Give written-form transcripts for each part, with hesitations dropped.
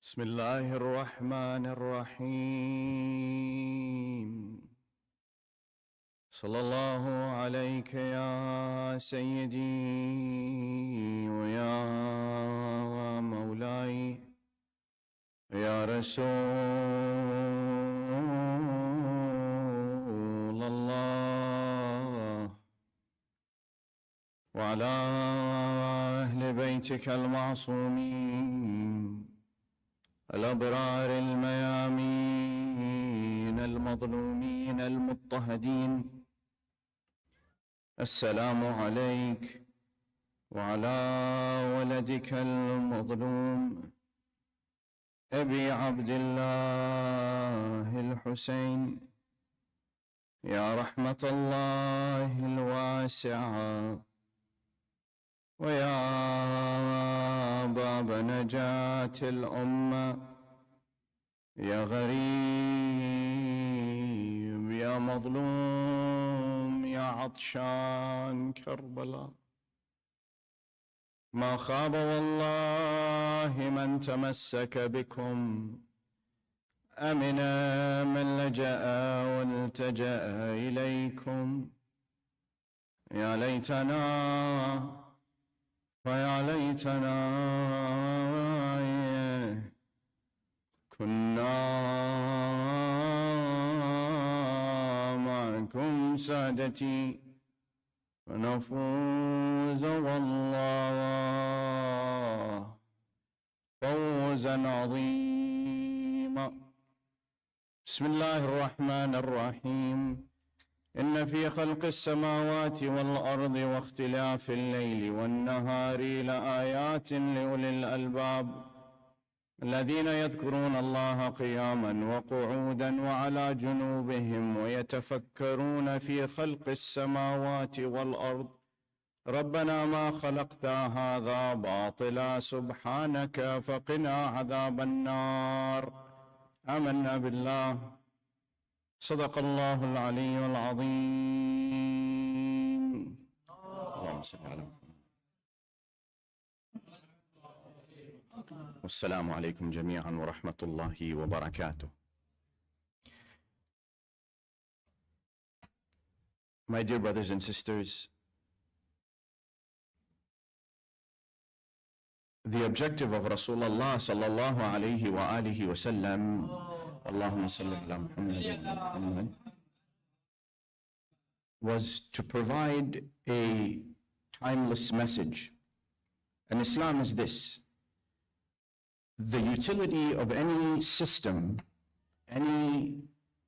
بسم الله الرحمن الرحيم. صلى الله عليك يا سيدي ويا مولاي يا رسول الله، وعلى أهل بيتك المعصومين الأبرار الميامين المظلومين المضطهدين. السلام عليك وعلى ولدك المظلوم أبي عبد الله الحسين، يا رحمة الله الواسعة ويا باب نجاة الأمة، يا غريب يا مظلوم يا عطشان كربلاء. ما خاب والله من تمسك بكم، أمن من لجأ والتجأ إليكم. يا ليتنا ويا ليتنا كنا معكم سادتي فنفوز والله فوزا عظيما. بسم الله الرحمن الرحيم. إن في خلق السماوات والأرض واختلاف الليل والنهار لآيات لأولي الألباب الذين يذكرون الله قياما وقعودا وعلى جنوبهم ويتفكرون في خلق السماوات والأرض ربنا ما خلقت هذا باطلا سبحانك فقنا عذاب النار. آمنا بالله. صدق الله العلي العظيم. اللهم صل على محمد. والسلام عليكم جميعا ورحمة الله وبركاته. My dear brothers and sisters, the objective of Rasulullah sallallahu alayhi wa alihi wa sallam, Allahumma salli ala Muhammad, was to provide a timeless message. And Islam is this: the utility of any system, any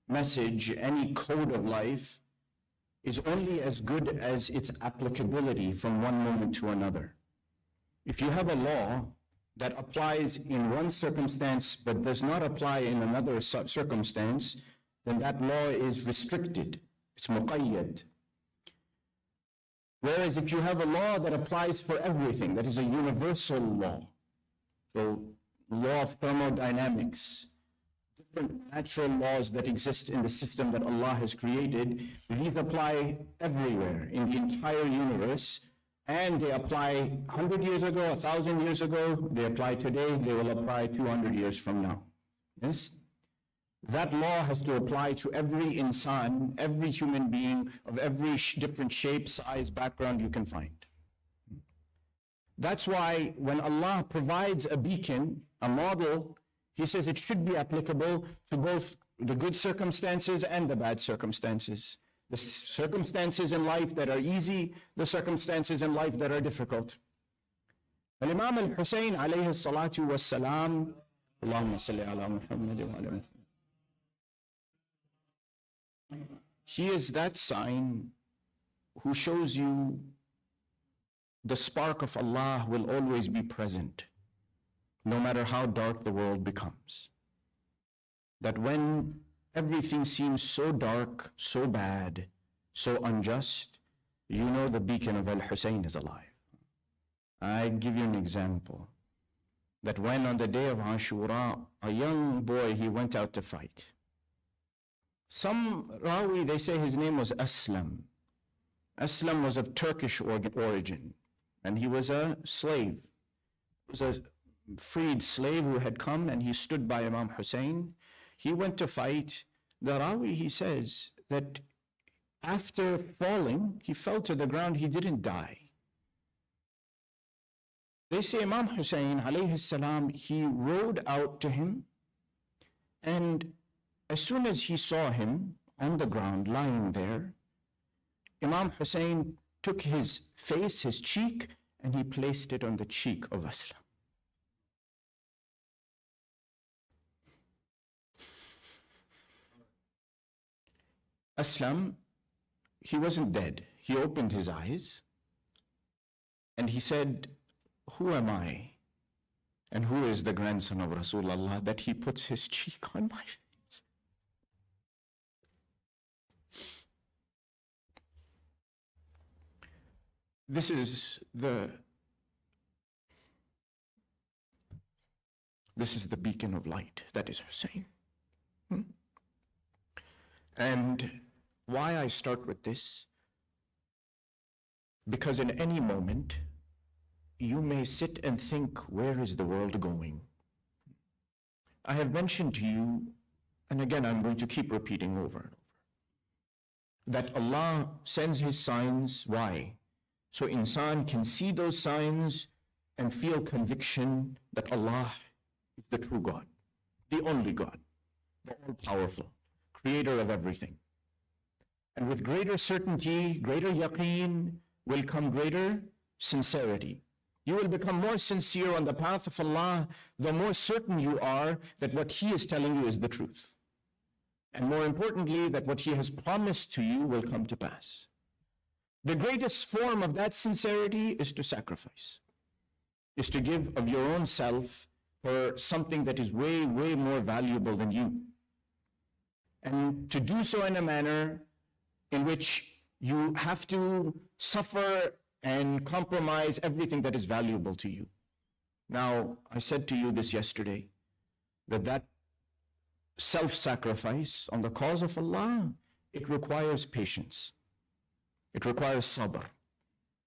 message, any code of life is only as good as its applicability from one moment to another. If you have a law that applies in one circumstance but does not apply in another circumstance, then that law is restricted. It's muqayyad. Whereas if you have a law that applies for everything, that is a universal law, so law of thermodynamics, different natural laws that exist in the system that Allah has created, these apply everywhere in the entire universe. And they apply 100 years ago, 1,000 years ago, they apply today, they will apply 200 years from now. Yes? That law has to apply to every insan, every human being of every different shape, size, background you can find. That's why when Allah provides a beacon, a model, He says it should be applicable to both the good circumstances and the bad circumstances. The circumstances in life that are easy, the circumstances in life that are difficult. Imam al-Hussein alayhi salatu was salam, Allahumma salli ala Muhammad wa ala Muhammad. He is that sign who shows you the spark of Allah will always be present, no matter how dark the world becomes. That when everything seems so dark, so bad, so unjust, you know the beacon of Al-Hussein is alive. I give you an example. That when on the day of Ashura, a young boy, he went out to fight. Some Rawi, they say his name was Aslam. Aslam was of Turkish origin, and he was a slave. He was a freed slave who had come and he stood by Imam Hussein. He went to fight. The Rawi, he says that after falling, he fell to the ground, he didn't die. They say Imam Hussein, alayhi salam, he rode out to him, and as soon as he saw him on the ground, lying there, Imam Hussein took his face, his cheek, and he placed it on the cheek of Aslam. Aslam, he wasn't dead. He opened his eyes and he said, "Who am I? And who is the grandson of Rasulullah that he puts his cheek on my face?" This is the beacon of light. That is Hussein. And why I start with this? Because in any moment, you may sit and think, where is the world going? I have mentioned to you, and again I'm going to keep repeating over and over, that Allah sends His signs. Why? So insan can see those signs and feel conviction that Allah is the true God, the only God, the all-powerful, creator of everything. And with greater certainty, greater yaqeen, will come greater sincerity. You will become more sincere on the path of Allah, the more certain you are that what He is telling you is the truth. And more importantly, that what He has promised to you will come to pass. The greatest form of that sincerity is to sacrifice, is to give of your own self for something that is way, way more valuable than you. And to do so in a manner in which you have to suffer and compromise everything that is valuable to you. Now, I said to you this yesterday, that self-sacrifice on the cause of Allah, it requires patience. It requires sabr.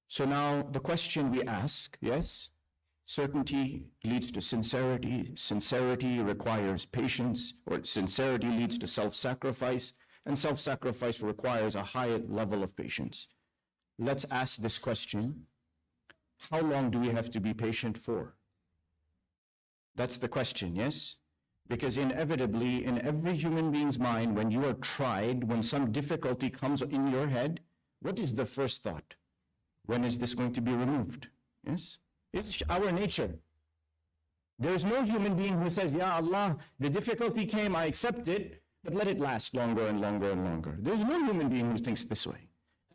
So now the question we ask, yes, certainty leads to sincerity, sincerity requires patience, or sincerity leads to self-sacrifice, and self-sacrifice requires a high level of patience. Let's ask this question: how long do we have to be patient for? That's the question, yes? Because inevitably, in every human being's mind, when you are tried, when some difficulty comes in your head, what is the first thought? When is this going to be removed? Yes? It's our nature. There is no human being who says, "Ya Allah, the difficulty came, I accept it, but let it last longer and longer and longer." There's no human being who thinks this way.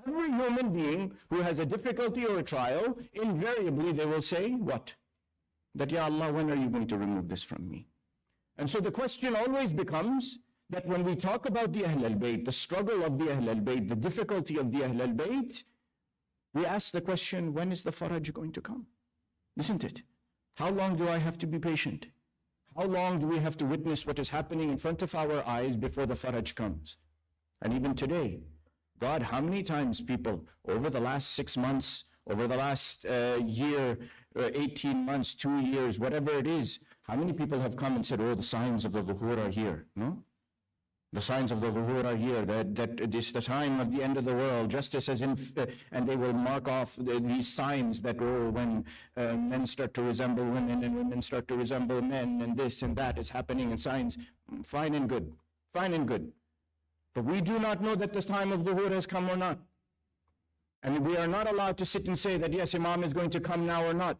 Every human being who has a difficulty or a trial, invariably they will say, what? That, "Ya Allah, when are you going to remove this from me?" And so the question always becomes that when we talk about the Ahl al-Bayt, the struggle of the Ahl al-Bayt, the difficulty of the Ahl al-Bayt, we ask the question, when is the faraj going to come? Isn't it? How long do I have to be patient? How long do we have to witness what is happening in front of our eyes before the faraj comes? And even today, God, how many times people over the last 6 months, over the last year, 18 months, 2 years, whatever it is, how many people have come and said, "Oh, the signs of the Dhuhr are here"? No? The signs of the Dhuhr are here, that it is the time of the end of the world, just as in, and they will mark off these signs that, oh, when men start to resemble women and women start to resemble men, and this and that is happening in signs. Fine and good, fine and good. But we do not know that the time of Dhuhr has come or not. And we are not allowed to sit and say that, yes, Imam is going to come now or not.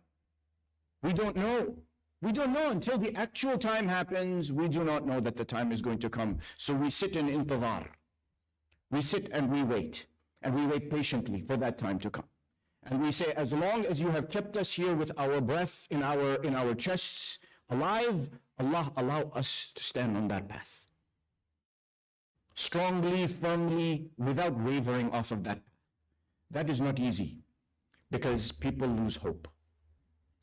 We don't know. We don't know until the actual time happens. We do not know that the time is going to come. So we sit in intidhar. We sit and we wait patiently for that time to come. And we say, as long as you have kept us here with our breath in our chests alive, Allah, allow us to stand on that path. Strongly, firmly, without wavering off of that path. That is not easy, because people lose hope.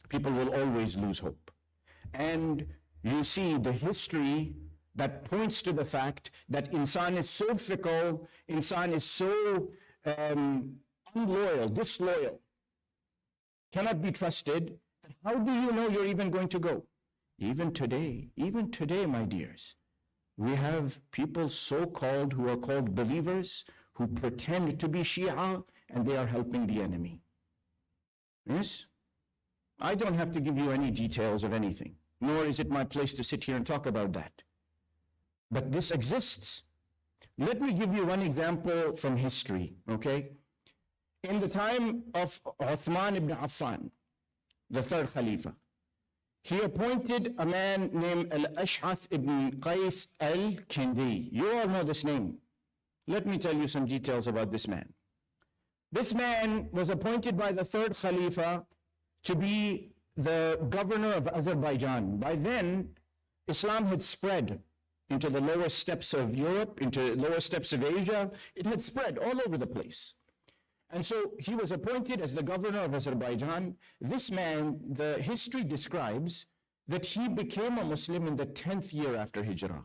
People will always lose hope. And you see the history that points to the fact that insan is so fickle, insan is so unloyal, disloyal, cannot be trusted, How do you know you're even going to go? Even today, my dears, we have people so-called who are called believers who pretend to be Shia and they are helping the enemy. Yes? I don't have to give you any details of anything, nor is it my place to sit here and talk about that. But this exists. Let me give you one example from history, okay? In the time of Uthman ibn Affan, the third Khalifa, he appointed a man named Al-Ash'ath ibn Qais al-Kindi. You all know this name. Let me tell you some details about this man. This man was appointed by the third Khalifa to be the governor of Azerbaijan. By then, Islam had spread into the lower steppes of Europe, into lower steppes of Asia. It had spread all over the place. And so he was appointed as the governor of Azerbaijan. This man, the history describes that he became a Muslim in the 10th year after Hijrah.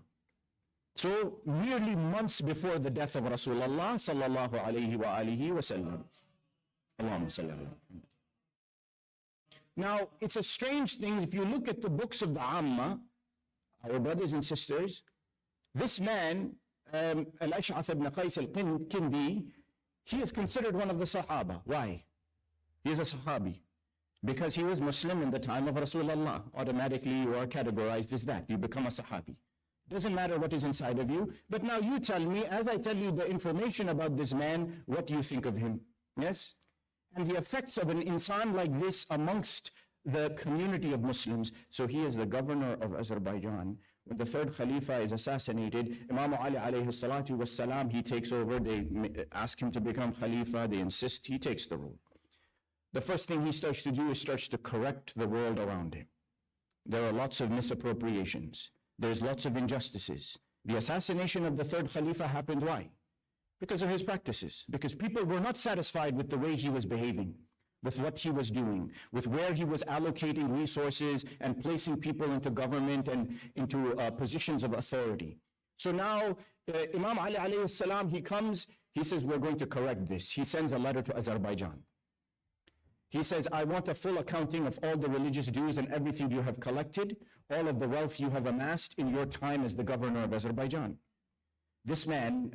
So merely months before the death of Rasulullah sallallahu alayhi wa alihi wa sallam. Allahumma salli ala Muhammad. Now, it's a strange thing if you look at the books of the Amma, our brothers and sisters, this man, Al-Ash'ath ibn Qais al-Kindi, he is considered one of the Sahaba. Why? He is a Sahabi. Because he was Muslim in the time of Rasulullah. Automatically you are categorized as that. You become a Sahabi. Doesn't matter what is inside of you. But now you tell me, as I tell you the information about this man, what you think of him. Yes? And the effects of an insan like this amongst the community of Muslims. So he is the governor of Azerbaijan. When the third Khalifa is assassinated, Imam Ali alayhi salatu was salam, he takes over. They ask him to become Khalifa. They insist he takes the role. The first thing he starts to do is starts to correct the world around him. There are lots of misappropriations. There's lots of injustices. The assassination of the third Khalifa happened why? Because of his practices. Because people were not satisfied with the way he was behaving, with what he was doing, with where he was allocating resources and placing people into government and into positions of authority. So now Imam Ali alayhi salam, he comes, he says, we're going to correct this. He sends a letter to Azerbaijan. He says, I want a full accounting of all the religious dues and everything you have collected, all of the wealth you have amassed in your time as the governor of Azerbaijan. This man,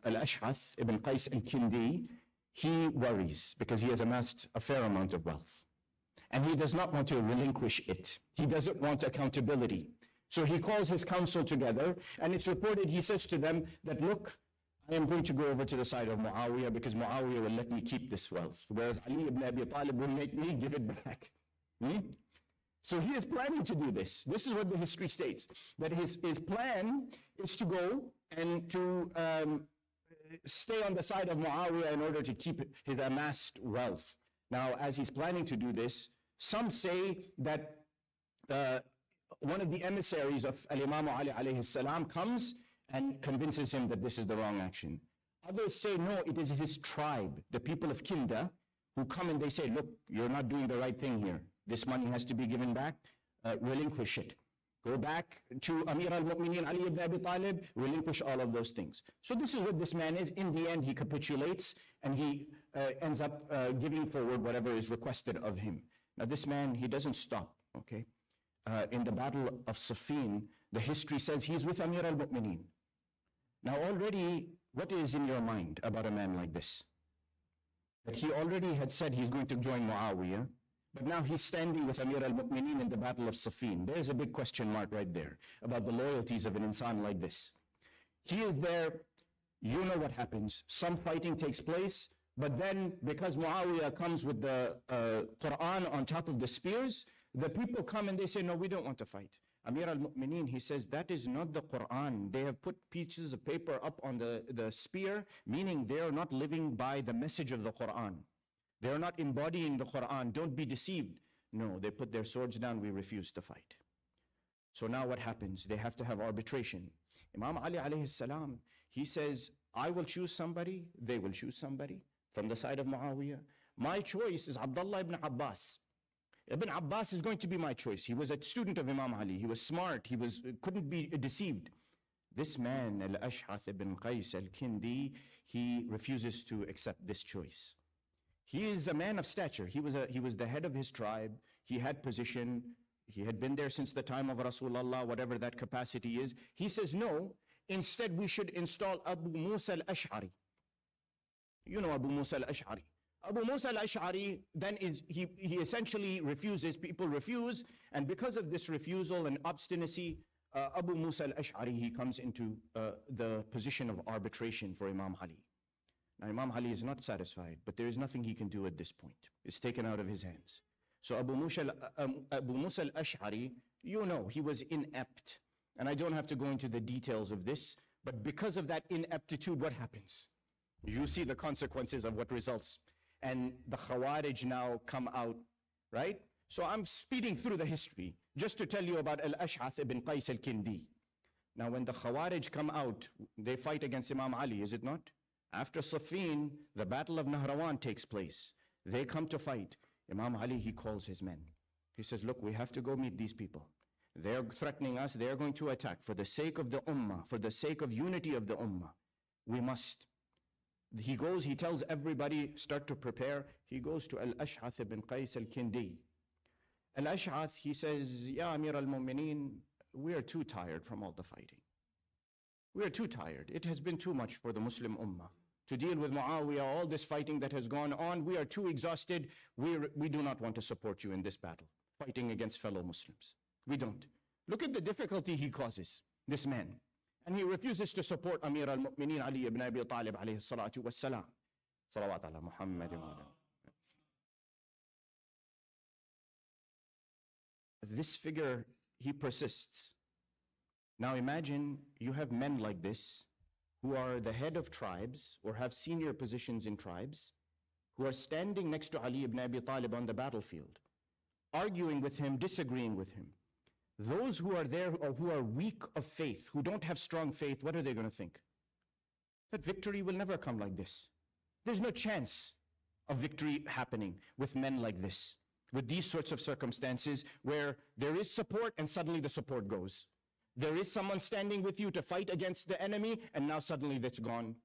Al-Ash'ath ibn Qais al-Kindi, he worries because he has amassed a fair amount of wealth. And he does not want to relinquish it. He doesn't want accountability. So he calls his council together, and it's reported, he says to them that, look, I am going to go over to the side of Muawiyah because Muawiyah will let me keep this wealth, whereas Ali ibn Abi Talib will make me give it back. So he is planning to do this. This is what the history states, that his plan is to go and to stay on the side of Muawiyah in order to keep his amassed wealth. Now, as he's planning to do this, some say that one of the emissaries of Al-Imam Ali alayhi salam comes and convinces him that this is the wrong action. Others say, no, it is his tribe, the people of Kinda, who come and they say, look, you're not doing the right thing here. This money has to be given back, relinquish it. Go back to Amir al-Mu'mineen Ali ibn Abi Talib, relinquish all of those things. So this is what this man is. In the end, he capitulates and he ends up giving forward whatever is requested of him. Now this man, he doesn't stop, okay? In the Battle of Siffin, the history says he's with Amir al-Mu'mineen. Now already, what is in your mind about a man like this? That he already had said he's going to join Muawiyah, but now he's standing with Amir al-Mu'mineen in the Battle of Siffin. There's a big question mark right there about the loyalties of an insan like this. He is there, you know what happens. Some fighting takes place, but then because Muawiyah comes with the Quran on top of the spears, the people come and they say, no, we don't want to fight. Amir al-Mu'mineen, he says, that is not the Quran. They have put pieces of paper up on the spear, meaning they are not living by the message of the Quran. They are not embodying the Quran. Don't be deceived. No, they put their swords down. We refuse to fight. So now what happens? They have to have arbitration. Imam Ali alayhi salam, he says, I will choose somebody. They will choose somebody from the side of Muawiyah. My choice is Abdullah ibn Abbas. Ibn Abbas is going to be my choice. He was a student of Imam Ali. He was smart. He couldn't be deceived. This man, Al-Ash'ath ibn Qais al-Kindi, he refuses to accept this choice. He is a man of stature. He was the head of his tribe. He had position. He had been there since the time of Rasulullah, whatever that capacity is. He says, no, instead we should install Abu Musa al-Ash'ari. You know Abu Musa al-Ash'ari. Abu Musa al-Ash'ari then he essentially refuses, people refuse, and because of this refusal and obstinacy, Abu Musa al-Ash'ari, he comes into the position of arbitration for Imam Ali. Now Imam Ali is not satisfied, but there is nothing he can do at this point. It's taken out of his hands. So Abu Musa al-Ash'ari, you know, he was inept. And I don't have to go into the details of this, but because of that ineptitude, what happens? You see the consequences of what results. And the Khawarij now come out, right? So I'm speeding through the history just to tell you about Al-Ash'ath ibn Qais al-Kindi. Now when the Khawarij come out, they fight against Imam Ali, is it not? After Siffin, the battle of Nahrawan takes place. They come to fight. Imam Ali, he calls his men. He says, look, we have to go meet these people. They're threatening us. They're going to attack. For the sake of the ummah, for the sake of unity of the ummah, we must. He goes, he tells everybody, start to prepare. He goes to Al-Ash'ath ibn Qais al-Kindi. Al-Ash'ath, he says, Ya Amir al-Mu'mineen, we are too tired from all the fighting. We are too tired. It has been too much for the Muslim ummah to deal with Muawiyah, all this fighting that has gone on. We are too exhausted. We do not want to support you in this battle, fighting against fellow Muslims. We don't. Look at the difficulty he causes, this man. And he refuses to support Amir al-Mu'mineen Ali ibn Abi Talib alayhi salatu wassalam. Salawat ala Muhammad. This figure, he persists. Now imagine you have men like this who are the head of tribes or have senior positions in tribes who are standing next to Ali ibn Abi Talib on the battlefield, arguing with him, disagreeing with him. Those who are there or who are weak of faith, who don't have strong faith, what are they going to think? That victory will never come like this. There's no chance of victory happening with men like this, with these sorts of circumstances where there is support and suddenly the support goes. There is someone standing with you to fight against the enemy, and now suddenly that's gone.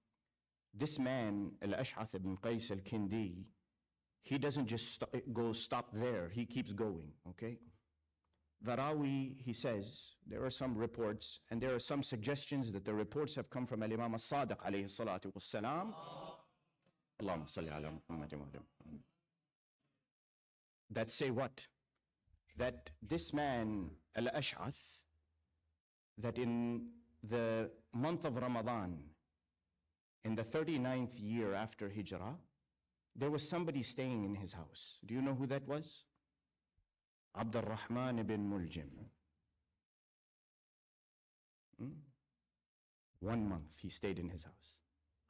This man, Al-Ash'ath ibn Qais al-Kindi, he doesn't just stop there. He keeps going, okay? The Rawi, he says, there are some reports, and there are some suggestions that the reports have come from Al-Imam al-Sadiq alayhi salatu wassalam. Allahumma salli ala Muhammad wa ala. That say what? That this man, Al-Ash'ath, that in the month of Ramadan, in the 39th year after Hijrah, there was somebody staying in his house. Do you know who that was? Abd al-Rahman ibn Muljim. 1 month he stayed in his house.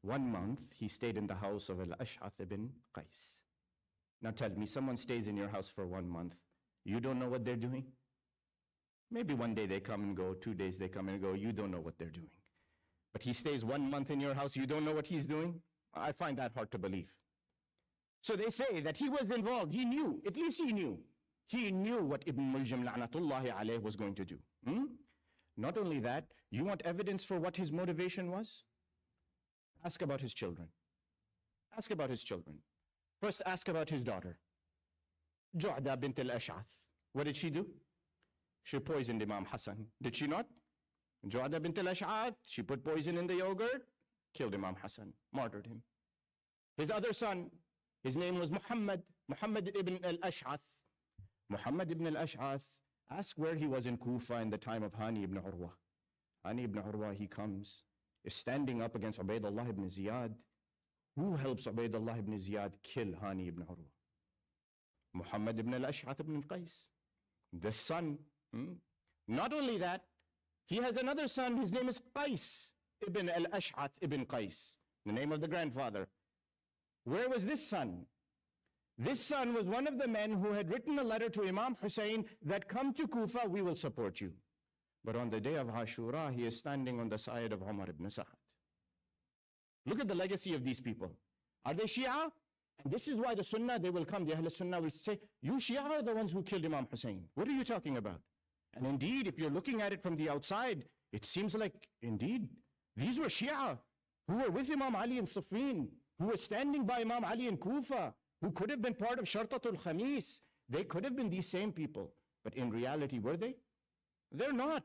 1 month he stayed in the house of Al-Ash'ath ibn Qais. Now tell me, someone stays in your house for 1 month, you don't know what they're doing? Maybe one day they come and go, 2 days they come and go, you don't know what they're doing. But he stays 1 month in your house, you don't know what he's doing? I find that hard to believe. So they say that he was involved, he knew, at least he knew. He knew what Ibn Muljim la'natullahi alayh was going to do. Not only that, you want evidence for what his motivation was? Ask about his children. Ask about his children. First ask about his daughter. Ju'da bint al-Ash'ath. What did she do? She poisoned Imam Hassan. Did she not? Ju'da bint al-Ash'ath, she put poison in the yogurt, killed Imam Hassan, martyred him. His other son, his name was Muhammad ibn al-Ash'ath. Muhammad ibn al-Ash'ath, ask where he was in Kufa in the time of Hani ibn Urwa. Hani ibn Urwa, he comes, is standing up against Ubaydullah ibn Ziyad. Who helps Ubaydullah ibn Ziyad kill Hani ibn Urwa? Muhammad ibn al-Ash'ath ibn Qais, the son. Not only that, he has another son, his name is Qais ibn al-Ash'ath ibn Qais, the name of the grandfather. Where was this son? This son was one of the men who had written a letter to Imam Hussein that come to Kufa, we will support you. But on the day of Ashura, he is standing on the side of Umar ibn Sa'ad. Look at the legacy of these people. Are they Shia? And this is why the Sunnah, they will come, the Ahl Sunnah will say, you Shia are the ones who killed Imam Hussein. What are you talking about? And indeed, if you're looking at it from the outside, it seems like, indeed, these were Shia who were with Imam Ali in Siffin, who were standing by Imam Ali in Kufa, who could have been part of Shartatul Khamis. They could have been these same people. But in reality, were they? They're not.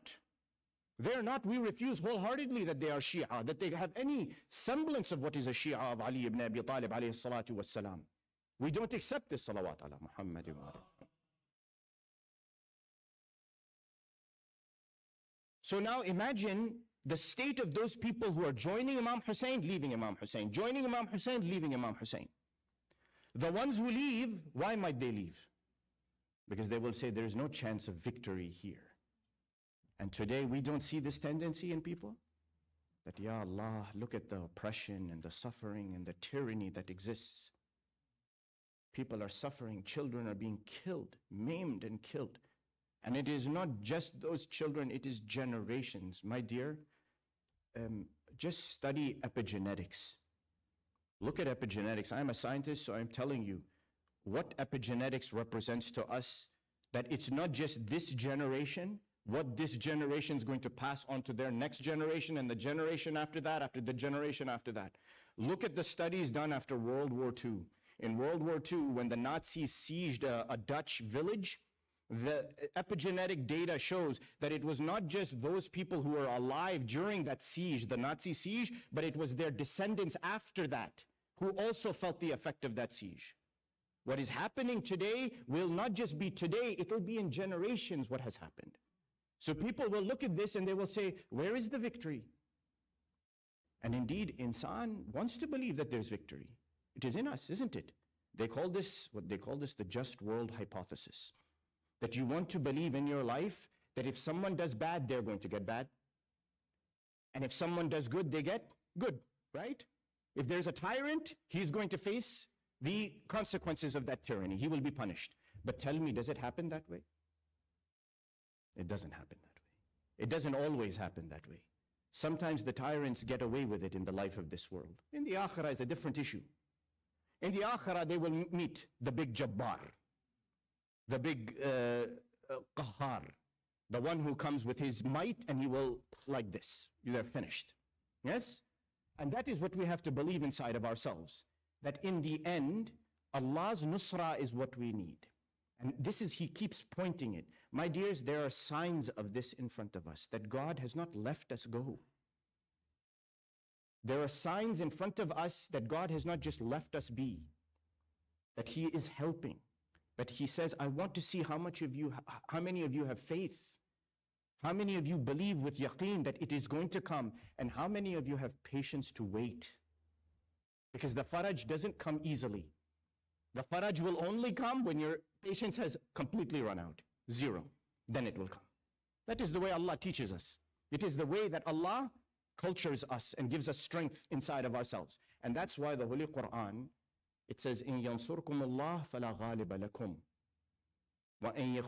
They're not. We refuse wholeheartedly that they are Shia, that they have any semblance of what is a Shia of Ali ibn Abi Talib alayhi salatu wassalam. We don't accept this, salawat ala Muhammad wa alayhi. So now imagine the state of those people who are joining Imam Hussein, leaving Imam Hussein, joining Imam Hussein, leaving Imam Hussein. The ones who leave, why might they leave? Because they will say there is no chance of victory here. And today we don't see this tendency in people. That, Ya Allah, look at the oppression and the suffering and the tyranny that exists. People are suffering, children are being killed, maimed and killed. And it is not just those children, it is generations. My dear, just study epigenetics. Look at epigenetics. I'm a scientist, so I'm telling you what epigenetics represents to us, that it's not just this generation, what this generation is going to pass on to their next generation and the generation after that, after the generation after that. Look at the studies done after World War II. In World War II, when the Nazis sieged a Dutch village, the epigenetic data shows that it was not just those people who were alive during that siege, the Nazi siege, but it was their descendants after that who also felt the effect of that siege. What is happening today will not just be today, it will be in generations what has happened. So people will look at this and they will say, where is the victory? And indeed, insan wants to believe that there's victory. It is in us, isn't it? They call this, what they call this, the just world hypothesis. That you want to believe in your life that if someone does bad, they're going to get bad. And if someone does good, they get good, right? If there's a tyrant, he's going to face the consequences of that tyranny. He will be punished. But tell me, does it happen that way? It doesn't happen that way. It doesn't always happen that way. Sometimes the tyrants get away with it in the life of this world. In the akhirah is a different issue. In the akhirah, they will meet the big Jabbar, the big Qahar, the one who comes with his might and he will, like this, they're finished. Yes? And that is what we have to believe inside of ourselves, that in the end, Allah's nusra is what we need. And this is, he keeps pointing it. My dears, there are signs of this in front of us, that God has not left us go. There are signs in front of us that God has not just left us be, that he is helping. But he says, I want to see how many of you have faith. How many of you believe with yaqeen that it is going to come? And how many of you have patience to wait? Because the faraj doesn't come easily. The faraj will only come when your patience has completely run out. Zero. Then it will come. That is the way Allah teaches us. It is the way that Allah cultures us and gives us strength inside of ourselves. And that's why the Holy Quran, it says, إِن يَنصُرْكُمُ اللَّهُ فَلَا غَالِبَ لَكُمْ وَإِن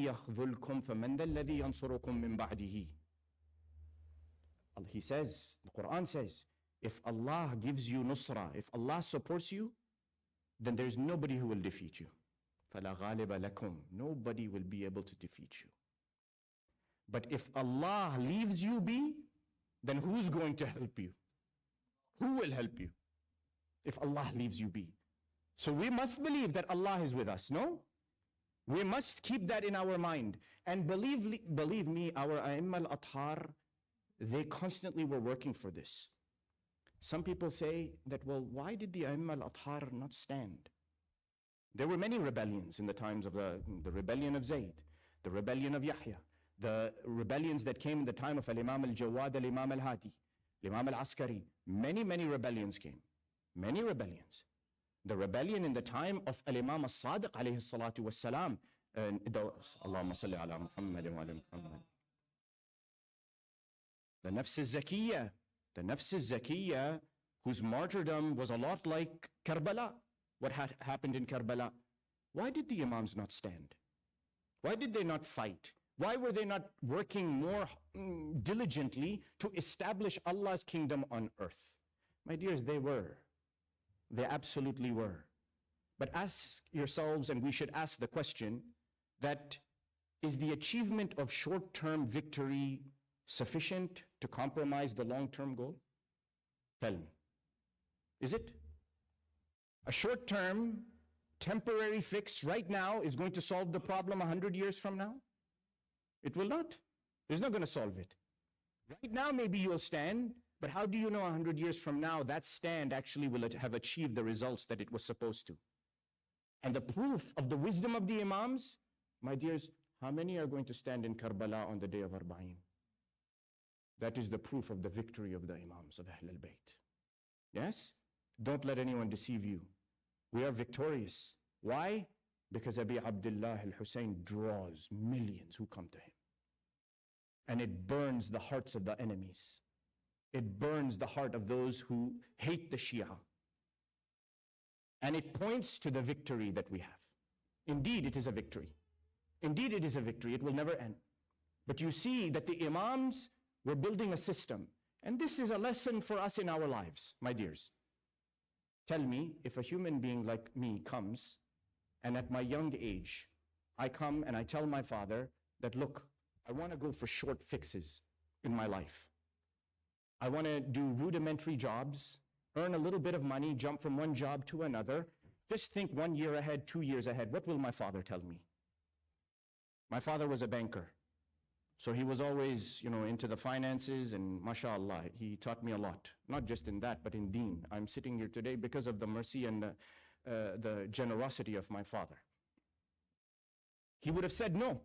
يَخْذُلْكُمْ فَمَنْ ذَا الَّذِي يَنصُرُكُمْ مِنْ بَعْدِهِ. He says, the Quran says, if Allah gives you nusra, if Allah supports you, then there's nobody who will defeat you. فَلَا غَالِبَ لَكُمْ. Nobody will be able to defeat you. But if Allah leaves you be, then who's going to help you? Who will help you if Allah leaves you be? So we must believe that Allah is with us, no? We must keep that in our mind. And believe me, our A'imma al-Athar, they constantly were working for this. Some people say that, well, why did the A'imma al-Athar not stand? There were many rebellions in the times of the rebellion of Zayd, the rebellion of Yahya, the rebellions that came in the time of Al-Imam al-Jawad, Al-Imam al-Hadi, Al-Imam al-Askari. Many rebellions came. Many rebellions. The rebellion in the time of Al-Imam al-Sadiq alayhi salatu wassalam. Allahumma salli ala Muhammad wa ala Muhammad. The Nafs al-Zakiyya. The Nafs al-Zakiyya, whose martyrdom was a lot like Karbala. What had happened in Karbala. Why did the Imams not stand? Why did they not fight? Why were they not working more diligently to establish Allah's kingdom on earth? My dears, they were. They absolutely were. But ask yourselves, and we should ask the question, that is the achievement of short-term victory sufficient to compromise the long-term goal? Tell me. Is it? A short-term temporary fix right now is going to solve the problem 100 years from now? It will not. It's not going to solve it. Right now, maybe you'll stand, but how do you know 100 years from now that stand actually will have achieved the results that it was supposed to? And the proof of the wisdom of the Imams, my dears, how many are going to stand in Karbala on the day of Arba'in? That is the proof of the victory of the Imams of Ahl al-Bayt. Yes? Don't let anyone deceive you. We are victorious. Why? Because Abi Abdullah al-Hussein draws millions who come to him. And it burns the hearts of the enemies. It burns the heart of those who hate the Shia. And it points to the victory that we have. Indeed, it is a victory. Indeed, it is a victory. It will never end. But you see that the Imams were building a system. And this is a lesson for us in our lives, my dears. Tell me, if a human being like me comes, and at my young age, I come and I tell my father that, look, I want to go for short fixes in my life. I want to do rudimentary jobs, earn a little bit of money, jump from one job to another. Just think 1 year ahead, 2 years ahead. What will my father tell me? My father was a banker. So he was always, into the finances, and mashallah, he taught me a lot. Not just in that, but in deen. I'm sitting here today because of the mercy and the generosity of my father. He would have said, no.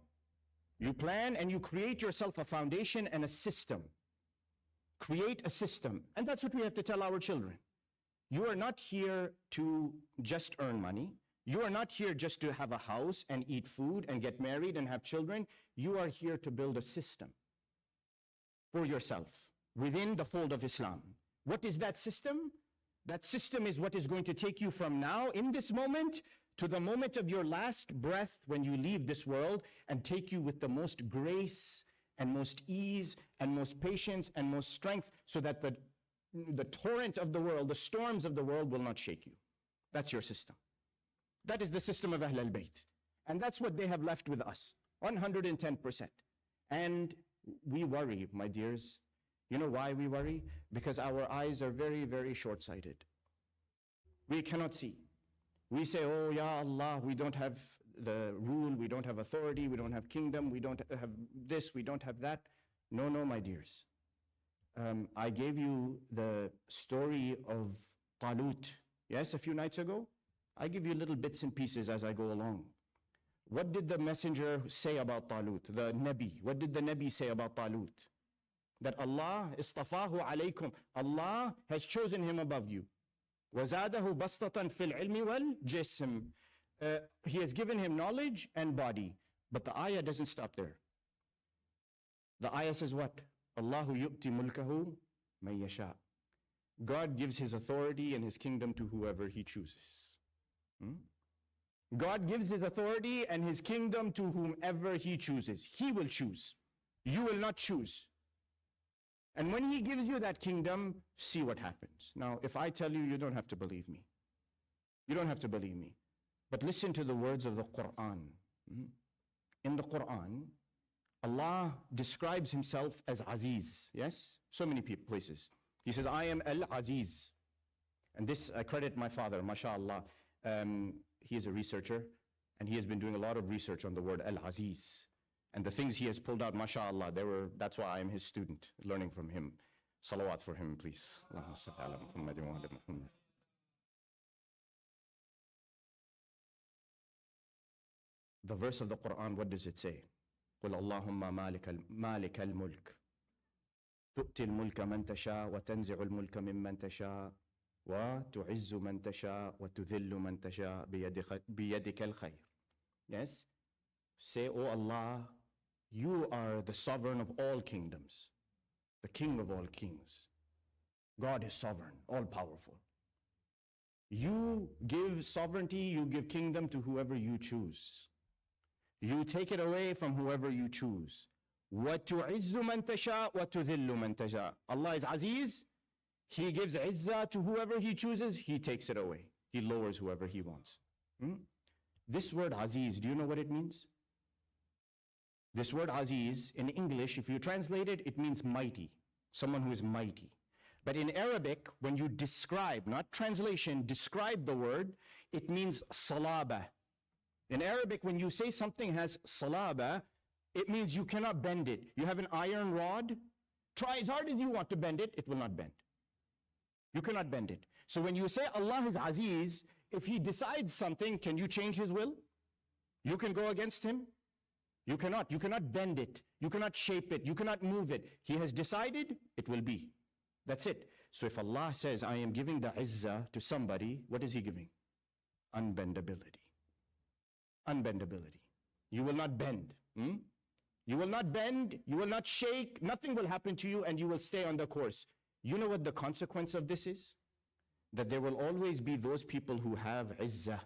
You plan and you create yourself a foundation and a system. Create a system. And that's what we have to tell our children. You are not here to just earn money. You are not here just to have a house and eat food and get married and have children. You are here to build a system for yourself within the fold of Islam. What is that system? That system is what is going to take you from now, in this moment, to the moment of your last breath when you leave this world, and take you with the most grace and most ease and most patience and most strength, so that the torrent of the world, the storms of the world will not shake you. That's your system. That is the system of Ahl al-Bayt. And that's what they have left with us, 110%. And we worry, my dears. You know why we worry? Because our eyes are very, very short-sighted. We cannot see. We say, oh, Ya Allah, we don't have the rule, we don't have authority, we don't have kingdom, we don't have this, we don't have that. No, no, my dears. I gave you the story of Talut, yes, a few nights ago. I give you little bits and pieces as I go along. What did the messenger say about Talut, the Nabi? What did the Nabi say about Talut? That Allah istafahu alaykum. Allah has chosen him above you. وَزَادَهُ بَسْطَةً فِي الْعِلْمِ وَالْجِسْمِ. He has given him knowledge and body. But the ayah doesn't stop there. The ayah says what? Allahu yu'ti mulkahu man yasha. God gives his authority and his kingdom to whoever he chooses. God gives his authority and his kingdom to whomever he chooses. He will choose. You will not choose. And when he gives you that kingdom, see what happens. Now, if I tell you, you don't have to believe me. You don't have to believe me. But listen to the words of the Quran. In the Quran, Allah describes himself as Aziz. Yes? So many places. He says, I am Al-Aziz. And this, I credit my father, mashallah. He is a researcher, and he has been doing a lot of research on the word Al-Aziz. And the things he has pulled out, mashallah, that's why I am his student, learning from him. Salawat for him, please. The verse of the Quran, what does it say? قُلْ اللَّهُمَّ مَالِكَ الْمُلْكِ تُؤْتِي الْمُلْكَ مَنْ تَشَاءُ وَتَنْزِعُ الْمُلْكَ مِمَّنْ تَشَاءُ وَتُعِزُّ مَنْ تَشَاءُ وَتُذِلُّ مَنْ تَشَاءُ بِيَدِكَ الْخَيْرُ. Yes? Say, O Allah, you are the sovereign of all kingdoms, the king of all kings. God is sovereign, all powerful. You give sovereignty, you give kingdom to whoever you choose. You take it away from whoever you choose. وَتُعِزُّ مَنْ تَشَاءُ وَتُذِلُّ مَنْ تَشَاءُ. Allah is Aziz. He gives izzah to whoever he chooses. He takes it away. He lowers whoever he wants. This word Aziz, do you know what it means? This word Aziz, in English, if you translate it, it means mighty. Someone who is mighty. But in Arabic, when you describe, not translation, describe the word, it means salaba. In Arabic, when you say something has salaba, it means you cannot bend it. You have an iron rod, try as hard as you want to bend it, it will not bend. You cannot bend it. So when you say Allah is Aziz, if He decides something, can you change His will? You can go against Him? You cannot. You cannot bend it. You cannot shape it. You cannot move it. He has decided, it will be. That's it. So if Allah says, I am giving the izzah to somebody, what is He giving? Unbendability. Unbendability. You will not bend. You will not bend, you will not shake, nothing will happen to you, and you will stay on the course. You know what the consequence of this is? That there will always be those people who have izzah.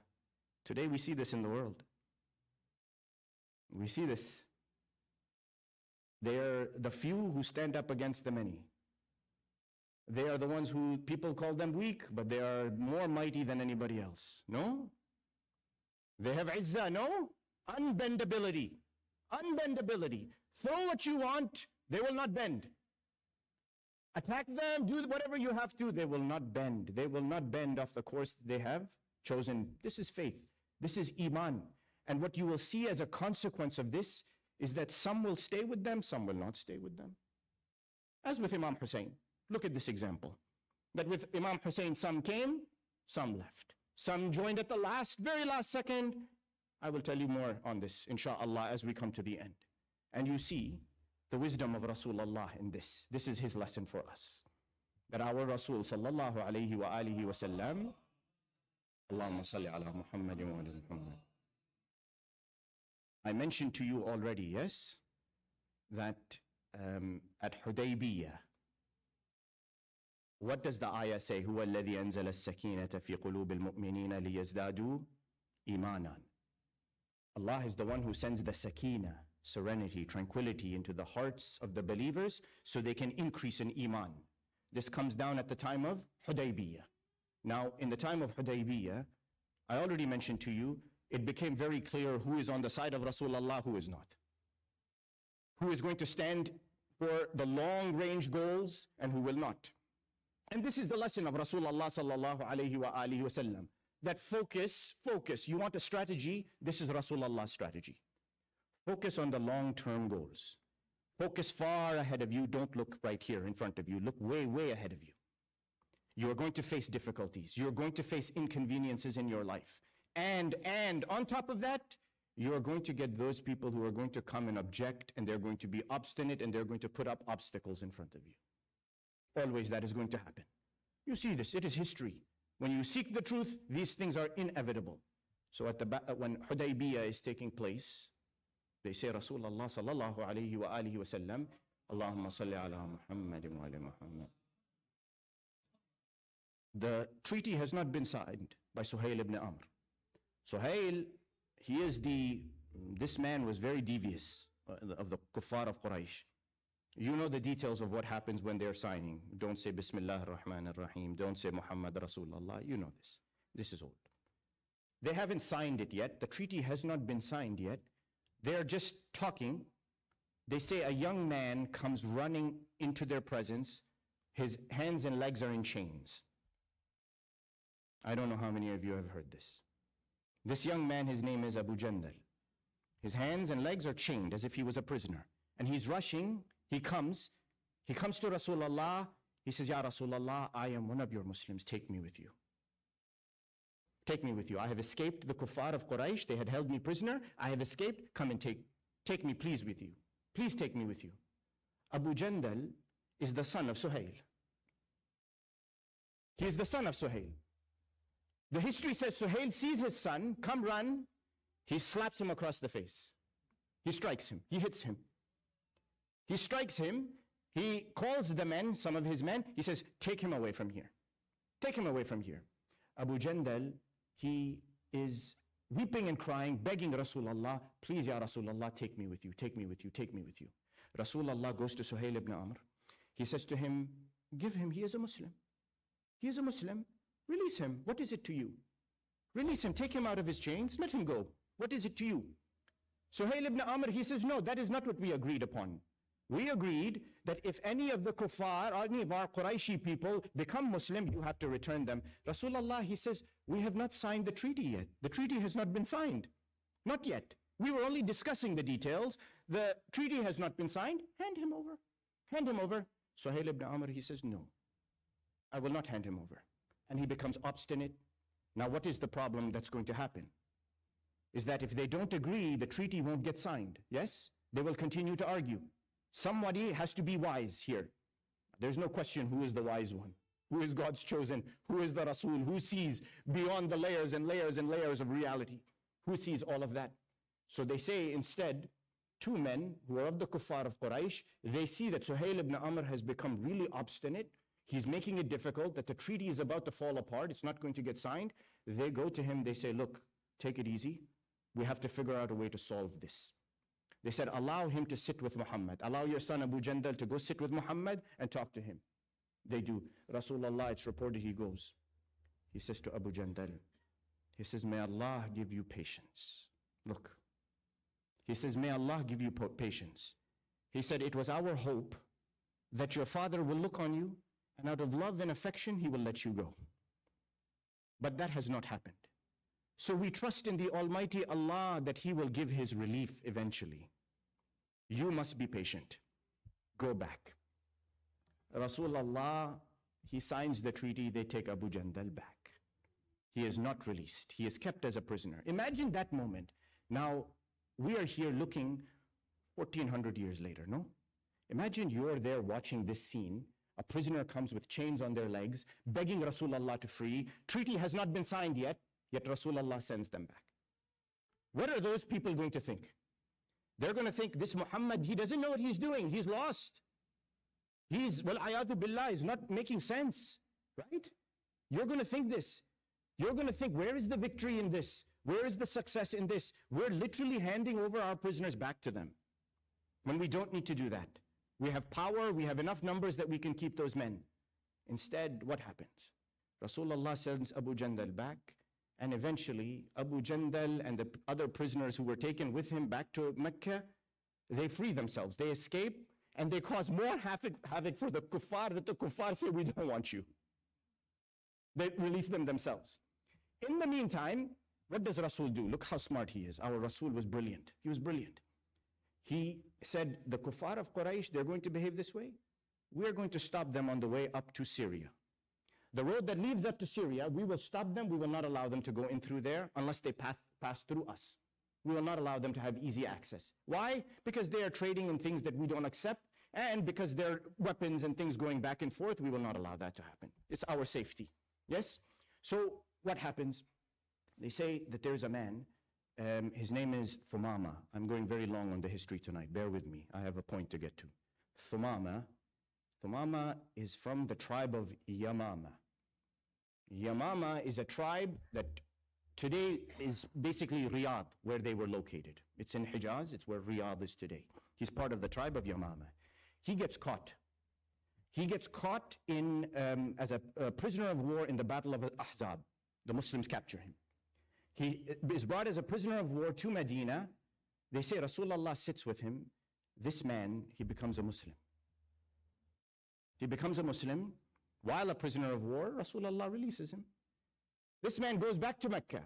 Today we see this in the world. We see this. They are the few who stand up against the many. They are the ones who people call them weak, but they are more mighty than anybody else. No? They have izzah, no? Unbendability. Unbendability. Throw what you want, they will not bend. Attack them, do whatever you have to, they will not bend. They will not bend off the course they have chosen. This is faith. This is iman. And what you will see as a consequence of this is that some will stay with them, some will not stay with them. As with Imam Hussein. Look at this example. That with Imam Hussein, some came, some left. Some joined at the very last second. I will tell you more on this, inshallah, as we come to the end. And you see the wisdom of Rasulullah in this. This is his lesson for us. That our Rasul sallallahu alayhi wa alihi wa sallam, Allahumma salli ala Muhammadin wa ala Muhammad. I mentioned to you already, yes, that at Hudaybiyah, what does the ayah say? هو الذي أنزل السكينة في قلوب المؤمنين ليزدادوا إيمانا. Allah is the one who sends the sakina, serenity, tranquility into the hearts of the believers so they can increase in iman. This comes down at the time of Hudaybiyah. Now, in the time of Hudaybiyah, I already mentioned to you, it became very clear who is on the side of Rasulullah, who is not. Who is going to stand for the long-range goals and who will not. And this is the lesson of Rasulullah sallallahu alayhi wa alihi wa sallam. That focus. You want a strategy, this is Rasulullah's strategy. Focus on the long-term goals. Focus far ahead of you. Don't look right here in front of you. Look way, way ahead of you. You are going to face difficulties. You're going to face inconveniences in your life. And on top of that, you are going to get those people who are going to come and object, and they're going to be obstinate, and they're going to put up obstacles in front of you. Always that is going to happen. You see this, it is history. When you seek the truth, these things are inevitable. So when Hudaybiyah is taking place, they say Rasulullah sallallahu alayhi wa alihi wa sallam, Allahumma salli ala Muhammadin wa ala Muhammad. The treaty has not been signed by Suhail ibn Amr. Suhail, this man was very devious of the kuffar of Quraysh. You know the details of what happens when they're signing. Don't say Bismillah ar-Rahman ar-Rahim. Don't say Muhammad Rasulullah. You know this. This is old. They haven't signed it yet. The treaty has not been signed yet. They're just talking. They say a young man comes running into their presence. His hands and legs are in chains. I don't know how many of you have heard this. This young man, his name is Abu Jandal. His hands and legs are chained as if he was a prisoner. And he's rushing. He comes to Rasulullah. He says, Ya Rasulullah, I am one of your Muslims. Take me with you. Take me with you. I have escaped the kuffar of Quraysh. They had held me prisoner. I have escaped. Come and take me please with you. Please take me with you. Abu Jandal is the son of Suhail. He is the son of Suhail. The history says Suhail sees his son, come run. He slaps him across the face. He strikes him. He hits him. He strikes him. He calls the men, some of his men. He says, take him away from here. Take him away from here. Abu Jandal, he is weeping and crying, begging Rasulullah, please, Ya Rasulullah, take me with you, take me with you, take me with you. Rasulullah goes to Suhail ibn Amr. He says to him, give him, he is a Muslim. He is a Muslim. Release him. What is it to you? Release him. Take him out of his chains. Let him go. What is it to you? Suhail ibn Amr, he says, no, that is not what we agreed upon. We agreed that if any of the kuffar or any of our Qurayshi people become Muslim, you have to return them. Rasulullah, he says, we have not signed the treaty yet. The treaty has not been signed. Not yet. We were only discussing the details. The treaty has not been signed. Hand him over. Hand him over. Suhail ibn Amr, he says, no, I will not hand him over. And he becomes obstinate. Now, what is the problem that's going to happen? Is that if they don't agree, the treaty won't get signed. Yes? They will continue to argue. Somebody has to be wise here. There's no question who is the wise one. Who is God's chosen? Who is the Rasul? Who sees beyond the layers and layers and layers of reality? Who sees all of that? So they say instead, two men who are of the kuffar of Quraysh, they see that Suhail ibn Amr has become really obstinate. He's making it difficult, that the treaty is about to fall apart. It's not going to get signed. They go to him, they say, look, take it easy. We have to figure out a way to solve this. They said, allow him to sit with Muhammad. Allow your son Abu Jandal to go sit with Muhammad and talk to him. They do. Rasulullah, it's reported, he goes. He says to Abu Jandal, he says, may Allah give you patience. Look. He says, may Allah give you patience. He said, it was our hope that your father will look on you, and out of love and affection, he will let you go. But that has not happened. So we trust in the Almighty Allah that He will give His relief eventually. You must be patient. Go back. Rasulullah, he signs the treaty, they take Abu Jandal back. He is not released. He is kept as a prisoner. Imagine that moment. Now, we are here looking 1400 years later, no? Imagine you're there watching this scene. A prisoner comes with chains on their legs, begging Rasulullah to free. Treaty has not been signed yet Rasulullah sends them back. What are those people going to think? They're going to think, this Muhammad, he doesn't know what he's doing. He's lost. He's, wal-ayadu billah, is not making sense, right? You're going to think this. You're going to think, where is the victory in this? Where is the success in this? We're literally handing over our prisoners back to them when we don't need to do that. We have power, we have enough numbers that we can keep those men. Instead, what happens? Rasulullah sends Abu Jandal back, and eventually Abu Jandal and the other prisoners who were taken with him back to Mecca, they free themselves, they escape, and they cause more havoc for the kuffar, that the kuffar say, we don't want you. They release them themselves. In the meantime, what does Rasul do? Look how smart he is. Our Rasul was brilliant. He was brilliant. He said, the kuffar of Quraysh, they're going to behave this way. We're going to stop them on the way up to Syria. The road that leads up to Syria, we will stop them. We will not allow them to go in through there unless they pass through us. We will not allow them to have easy access. Why? Because they are trading in things that we don't accept, and because there are weapons and things going back and forth, we will not allow that to happen. It's our safety. Yes? So what happens? They say that there's a man, his name is Thumama. I'm going very long on the history tonight. Bear with me. I have a point to get to. Thumama is from the tribe of Yamama. Yamama is a tribe that today is basically Riyadh, where they were located. It's in Hijaz, it's where Riyadh is today. He's part of the tribe of Yamama. He gets caught. He gets caught in, as a prisoner of war in the Battle of Ahzab. The Muslims capture him. He is brought as a prisoner of war to Medina. They say Rasulullah sits with him. This man, he becomes a Muslim. He becomes a Muslim. While a prisoner of war, Rasulullah releases him. This man goes back to Mecca.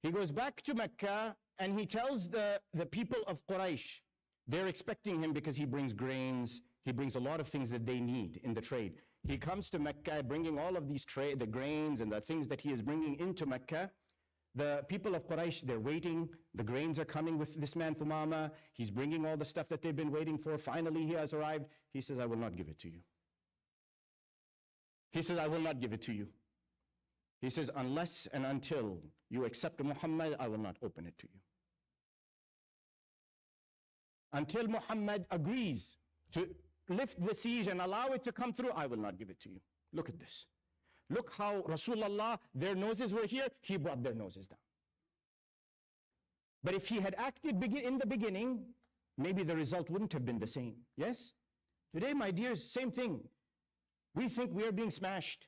He goes back to Mecca and he tells the people of Quraysh, they're expecting him because he brings grains, he brings a lot of things that they need in the trade. He comes to Mecca bringing all of these the grains and the things that he is bringing into Mecca. The people of Quraysh, they're waiting. The grains are coming with this man Thumama. He's bringing all the stuff that they've been waiting for. Finally, he has arrived. He says, I will not give it to you. He says, I will not give it to you. He says, unless and until you accept Muhammad, I will not open it to you. Until Muhammad agrees to lift the siege and allow it to come through, I will not give it to you. Look at this. Look how Rasulullah, their noses were here, he brought their noses down. But if he had acted in the beginning, maybe the result wouldn't have been the same. Yes? Today, my dears, same thing. We think we are being smashed.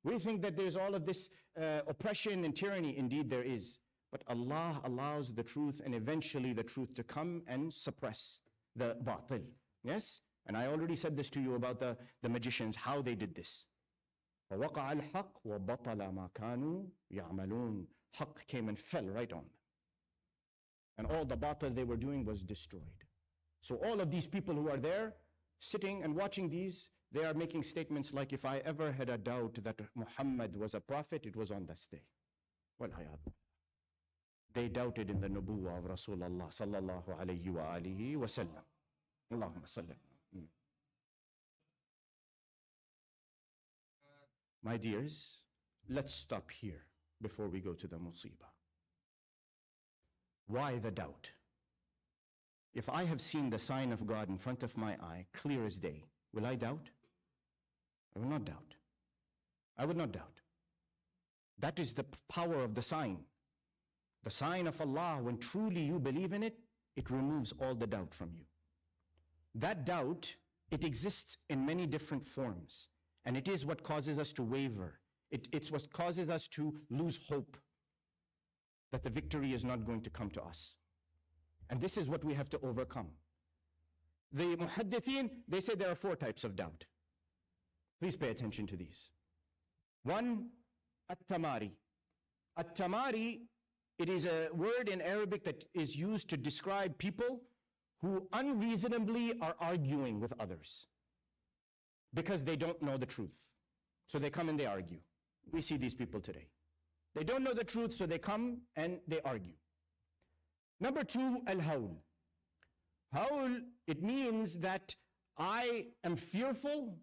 We think that there's all of this oppression and tyranny. Indeed, there is. But Allah allows the truth and eventually the truth to come and suppress the batil. Yes? And I already said this to you about the magicians, how they did this. فَوَقَعَ الْحَقِّ وَبَطَلَ مَا كَانُوا يَعْمَلُونَ. Haqq came and fell right on them. And all the batil they were doing was destroyed. So all of these people who are there, sitting and watching these, they are making statements like, if I ever had a doubt that Muhammad was a prophet, it was on this day. وَالْعِيَاذُ. They doubted in the nubuwwah of Rasulullah sallallahu alayhi wa alihi wa sallam. Allahumma salli. My dears, let's stop here before we go to the musibah. Why the doubt? If I have seen the sign of God in front of my eye, clear as day, will I doubt? I will not doubt. I would not doubt. That is the power of the sign. The sign of Allah, when truly you believe in it, it removes all the doubt from you. That doubt, it exists in many different forms. And it is what causes us to waver. It's what causes us to lose hope that the victory is not going to come to us. And this is what we have to overcome. The muhaddithin, they say there are 4 types of doubt. Please pay attention to these. 1, at-tamari. At-tamari, it is a word in Arabic that is used to describe people who unreasonably are arguing with others because they don't know the truth. So they come and they argue. We see these people today. They don't know the truth, so they come and they argue. Number 2, al-hawl. Hawl, it means that I am fearful,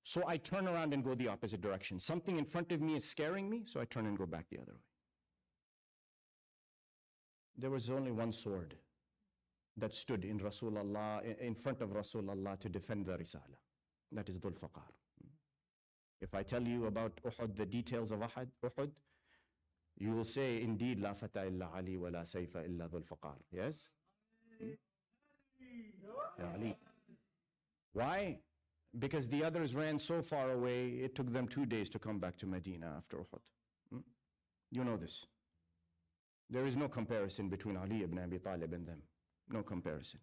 so I turn around and go the opposite direction. Something in front of me is scaring me, so I turn and go back the other way. There was only one sword that stood in Rasulullah, in front of Rasulullah to defend the Risala. That is Dhul Faqar. If I tell you about Uhud, the details of Uhud, you will say, indeed, la fata illa Ali wa la sayfa illa Dhul Faqar. Yes? Ya Ali. Why? Because the others ran so far away, it took them 2 days to come back to Medina after Uhud. You know this. There is no comparison between Ali ibn Abi Talib and them. No comparison.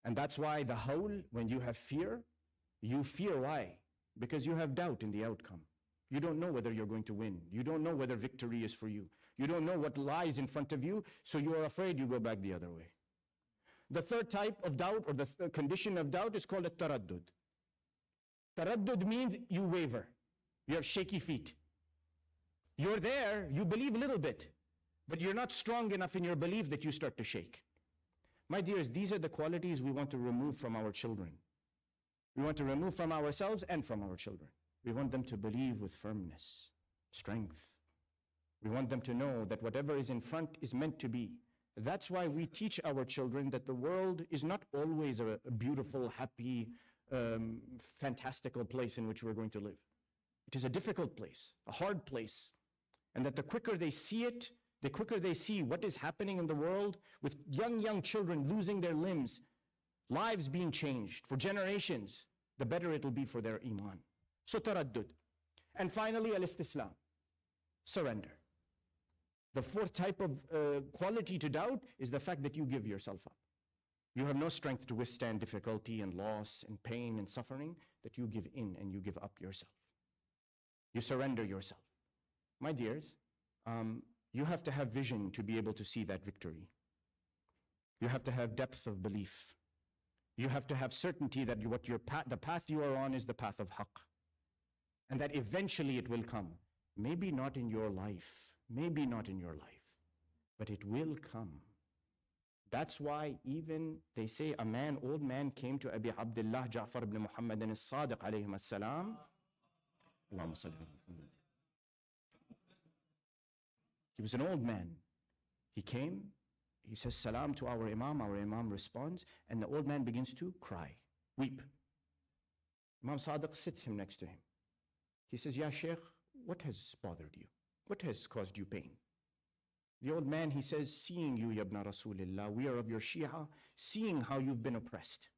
And that's why the hawl, when you have fear, you fear why? Because you have doubt in the outcome. You don't know whether you're going to win. You don't know whether victory is for you. You don't know what lies in front of you, so you are afraid, you go back the other way. The 3rd type of doubt, or the condition of doubt, is called a taraddud. Taraddud means you waver. You have shaky feet. You're there, you believe a little bit, but you're not strong enough in your belief that you start to shake. My dears, these are the qualities we want to remove from our children. We want to remove from ourselves and from our children. We want them to believe with firmness, strength. We want them to know that whatever is in front is meant to be. That's why we teach our children that the world is not always a beautiful, happy, fantastical place in which we're going to live. It is a difficult place, a hard place. And that the quicker they see it, the quicker they see what is happening in the world with young children losing their limbs, lives being changed for generations, the better it will be for their iman. So taraddud. And finally, al-istislam, surrender. The 4th type of quality to doubt is the fact that you give yourself up. You have no strength to withstand difficulty and loss and pain and suffering, that you give in and you give up yourself. You surrender yourself. My dears, you have to have vision to be able to see that victory. You have to have depth of belief. You have to have certainty that the path you are on is the path of haqq. And that eventually it will come. Maybe not in your life, maybe not in your life, but it will come. That's why even they say old man came to Abi Abdullah Ja'far ibn Muhammad as-Sadiq alayhim as-salam. Allahumma salli. He was an old man. He came, he says salam to our Imam responds, and the old man begins to cry, weep. Imam Sadiq sits him next to him. He says, Ya Shaykh, what has bothered you? What has caused you pain? The old man, he says, seeing you, Yabna Rasulillah, we are of your Shia, seeing how you've been oppressed,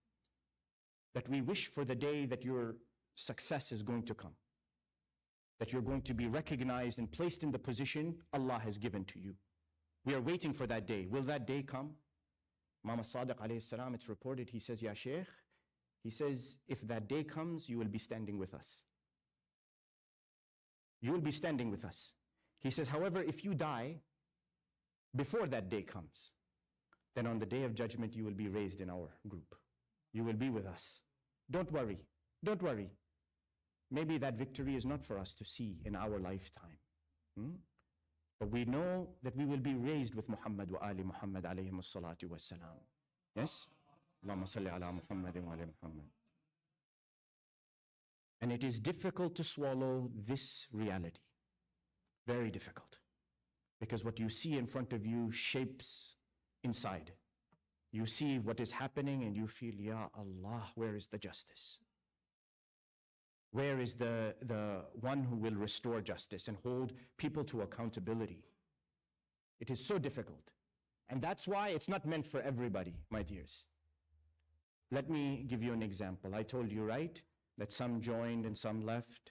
that we wish for the day that your success is going to come, that you're going to be recognized and placed in the position Allah has given to you. We are waiting for that day. Will that day come? Imam Sadiq alayhi salam, it's reported, he says, Ya Shaykh, he says, if that day comes, you will be standing with us. You will be standing with us. He says, however, if you die before that day comes, then on the day of judgment you will be raised in our group. You will be with us. Don't worry. Don't worry. Maybe that victory is not for us to see in our lifetime. But we know that we will be raised with Muhammad wa ali Muhammad alayhim as-salatu was-salam. Yes? Allahumma salli ala Muhammadin wa ali Muhammad. And it is difficult to swallow this reality. Very difficult. Because what you see in front of you shapes inside. You see what is happening and you feel, Ya Allah, where is the justice? Where is the one who will restore justice and hold people to accountability? It is so difficult. And that's why it's not meant for everybody, my dears. Let me give you an example. I told you, right, that some joined and some left.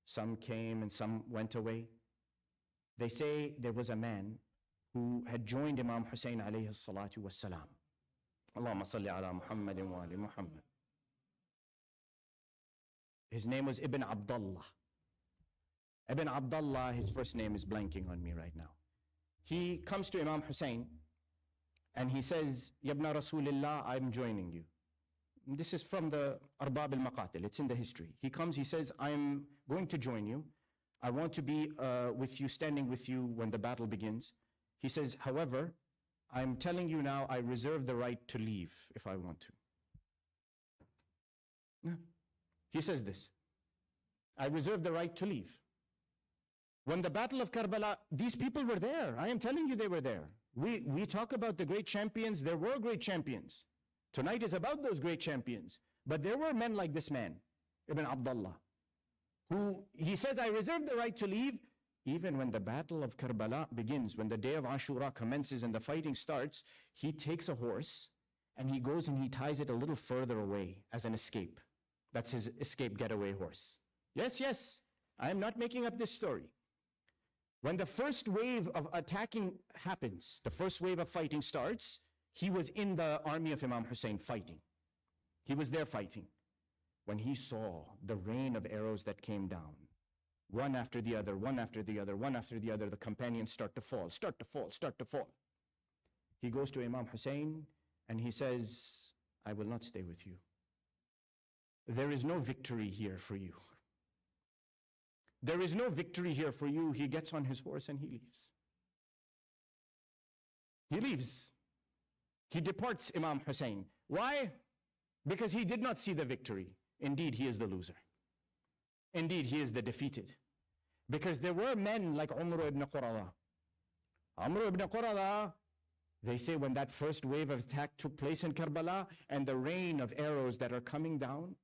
Some came and some went away. They say there was a man who had joined Imam Hussein alayhi salatu wassalam. Allahumma salli ala Muhammadin wa ali Muhammad. His name was Ibn Abdullah. Ibn Abdullah, his first name is blanking on me right now. He comes to Imam Hussein and he says, Yabna Rasulillah, I'm joining you. This is from the Arbab al-Maqatil, it's in the history. He comes, he says, I'm going to join you. I want to be with you, standing with you when the battle begins. He says, however, I'm telling you now, I reserve the right to leave if I want to. Yeah. He says this, I reserve the right to leave. When the Battle of Karbala, these people were there. I am telling you they were there. We talk about the great champions. There were great champions. Tonight is about those great champions. But there were men like this man, Ibn Abdullah, who he says, I reserve the right to leave even when the Battle of Karbala begins, when the day of Ashura commences and the fighting starts. He takes a horse and he goes and he ties it a little further away as an escape. That's his escape getaway horse. Yes, yes, I am not making up this story. When the first wave of attacking happens, the first wave of fighting starts, he was in the army of Imam Hussein fighting. He was there fighting. When he saw the rain of arrows that came down, one after the other, one after the other, one after the other, the companions start to fall, start to fall, start to fall. He goes to Imam Hussein and he says, I will not stay with you. There is no victory here for you. There is no victory here for you. He gets on his horse and he leaves. He leaves. He departs Imam Hussein. Why? Because he did not see the victory. Indeed, he is the loser. Indeed, he is the defeated. Because there were men like Umar ibn Qurada. Umar ibn Qurada, they say when that first wave of attack took place in Karbala and the rain of arrows that are coming down,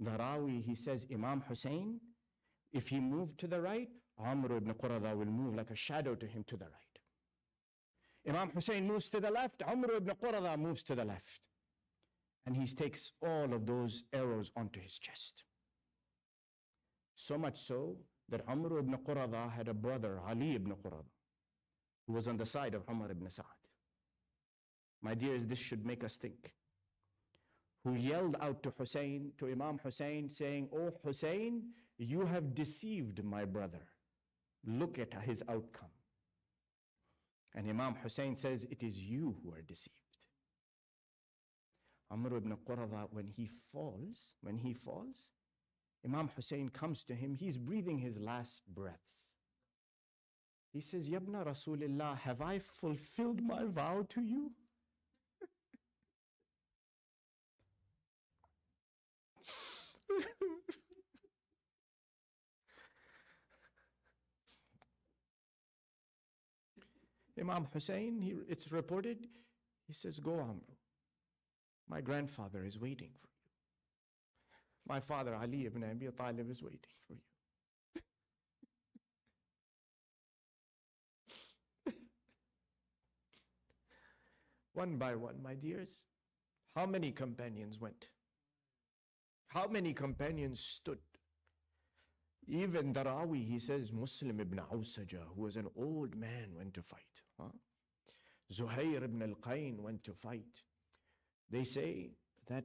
the Rawi, he says, Imam Hussein, if he moved to the right, Amr ibn Qurada will move like a shadow to him to the right. Imam Hussein moves to the left, Amr ibn Qurada moves to the left. And he takes all of those arrows onto his chest. So much so that Amr ibn Qurada had a brother, Ali ibn Qurada, who was on the side of Umar ibn Sa'ad. My dears, this should make us think. Who yelled out to Hussein, to Imam Hussein, saying, "Oh Hussein, you have deceived my brother. Look at his outcome." And Imam Hussein says, "It is you who are deceived." Amr ibn Qurada, when he falls, Imam Hussein comes to him, he's breathing his last breaths. He says, "Yabna Rasulillah, have I fulfilled my vow to you?" Imam Hussein, it's reported, he says, "Go, Amr. My grandfather is waiting for you. My father, Ali ibn Abi Talib, is waiting for you." One by one, my dears, how many companions went? How many companions stood? Even Darawi, he says, Muslim ibn Awsaja, who was an old man, went to fight. Zuhair ibn al-Qayn went to fight. They say that